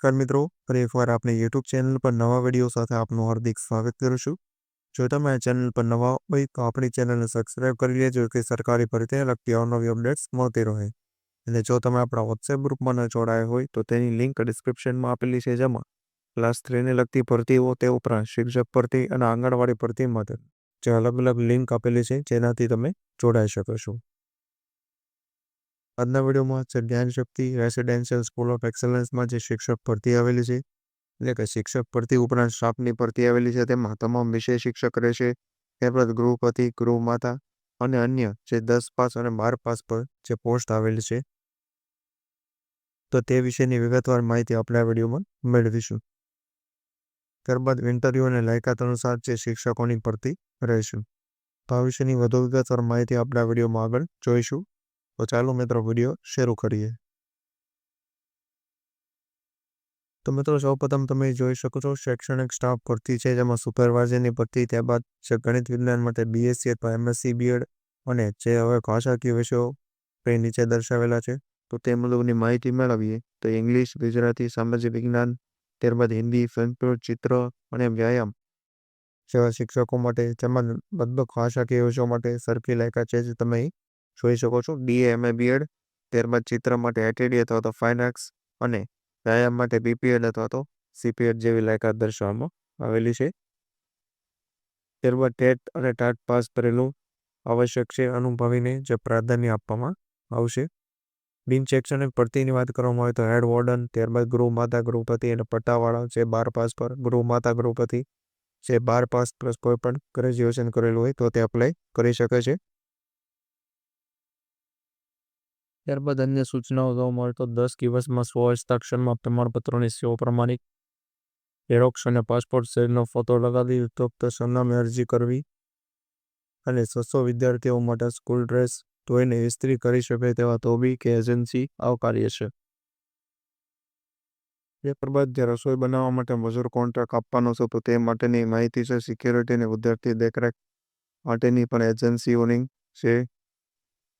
નમસ્કાર મિત્રો, ફરી એકવાર આપણી યુટ્યુબ ચેનલ પર નવા વિડીયો સાથે આપનું હાર્દિક સ્વાગત કરું છું। જો તમે આ ચેનલ પર નવા હોય તો આપણી ચેનલને સબસ્ક્રાઇબ કરી લેજો કે સરકારી ભરતીને લગતી અવનવી અપડેટ્સ મળતી રહે। અને જો તમે આપણા વોટ્સએપ ગ્રુપમાં ન જોડાયા હોય તો તેની લિંક ડિસ્ક્રિપ્શનમાં આપેલી છે, જેમાં ક્લાસ 3ને લગતી ભરતીઓ તે ઉપરાંત શિક્ષક ભરતી અને આંગણવાડી ભરતી માટે જે અલગ અલગ લિંક આપેલી છે જેનાથી તમે જોડાઈ શકો છો। આજના વિડીયોમાં છે જ્ઞાન શક્તિ રેસિડેન્શિયલ સ્કૂલ ઓફ એક્સલન્સમાં જે શિક્ષક ભરતી આવેલી છે, એટલે કે શિક્ષક ભરતી ઉપરાંત સ્ટાફની ભરતી આવેલી છે, તેમાં તમામ વિષય શિક્ષક રહેશે। ત્યારબાદ ગૃહપતિ, ગૃહમાતા અને અન્ય જે 10 પાસ અને 12 પાસ પર જે પોસ્ટ આવેલી છે, તો તે વિશેની વિગતવાર માહિતી આપણે આ વિડીયોમાં મેળવીશું। ત્યારબાદ ઇન્ટરવ્યૂ અને લાયકાત અનુસાર જે શિક્ષકોની ભરતી રહેશે, તો આ વિશેની વધુ વિગતવાર માહિતી આપણે આ વિડીયોમાં આગળ જોઈશું। તો ચાલો મિત્રો વિડીયો શરૂ કરીએ। તો મિત્રો સૌપ્રથમ તમે જોઈ શકો છો શૈક્ષણિક સ્ટાફ ભરતી છે, જેમાં સુપરવાઇઝરની ભરતી, ત્યારબાદ છે ગણિત વિજ્ઞાન માટે બીએસસી અથવા એમએસસી બીએડ, અને જે હવે ભાષાકીય વિષયો તે નીચે દર્શાવેલા છે, તો તે મુજબની માહિતી મેળવીએ તો ઇંગ્લિશ, ગુજરાતી, સામાજિક વિજ્ઞાન, ત્યારબાદ હિન્દી, સંસ્કૃત, ચિત્ર અને વ્યાયામ જેવા શિક્ષકો માટે, જેમાં લગભગ ભાષાકીય વિષયો માટે સરખી લાયકાત છે જે તમે જોઈ શકો છો। બીએ, એમએ, બીએડ, ત્યારબાદ ચિત્ર માટે આઈટીડી અથવા તો ફાઇન આર્ટ્સ અને વ્યાયામ માટે બીપીએડ અથવા તો સીપીએડ જેવી લાયકાત દર્શાવવામાં આવેલી છે। ત્યારબાદ ટેટ અને ટાટ પાસ કરેલું આવશ્યક છે, અનુભવીને જે પ્રાધાન્ય આપવામાં આવશે। બિન શૈક્ષણિક ભરતીની વાત કરવામાં આવે તો હેડ વોર્ડન, ત્યારબાદ ગૃહમાતા, ગૃહપતિ અને પટ્ટાવાળા જે 12 પાસ પર, ગૃહમાતા, ગૃહપતિ જે 12 પાસ પ્લસ કોઈ પણ ગ્રેજ્યુએશન કરેલું હોય તો તે અપ્લાય કરી શકે છે। ત્યારબાદ અન્ય સૂચનાઓ જોવા મળે તો 10 દિવસમાં 100 હસ્તાક્ષરમાં પ્રમાણપત્રોની સેવા પ્રમાણિત ઝેરોક્ષ અને પાસપોર્ટ સાઇઝનો ફોટો લગાવી ઉપરોક્ત સરનામે અરજી કરવી, અને 600 વિદ્યાર્થીઓ માટે સ્કૂલ ડ્રેસ ધોઈને ઇસ્ત્રી કરી શકે તેવા ધોબી કે એજન્સી આવકાર્ય છે। ત્યારબાદ જે રસોઈ બનાવવા માટે મજૂર કોન્ટ્રાક્ટ આપવાનો છે, તો તે માટેની માહિતી છે। સિક્યોરિટી અને વિદ્યાર્થી દેખરેખ માટેની પણ એજન્સીઓની છે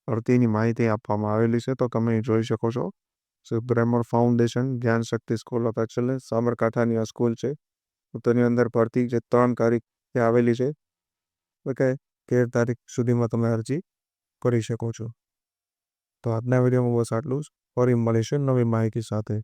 ભરતીની માહિતી આપવામાં આવેલી છે, તો તમે જોઈ શકો છો। ગ્રામર ફાઉન્ડેશન જ્ઞાન શક્તિ સ્કૂલ ઓફ એક્સલન્સ સાબરકાંઠાની આ સ્કૂલ છે, તો તેની અંદર ભરતી જે 3 તારીખે આવેલી છે, ઓકે 13 તારીખ સુધીમાં તમે અરજી કરી શકો છો। તો આજના વિડીયોમાં બસ આટલું જ, ફરી મળીશું નવી માહિતી સાથે।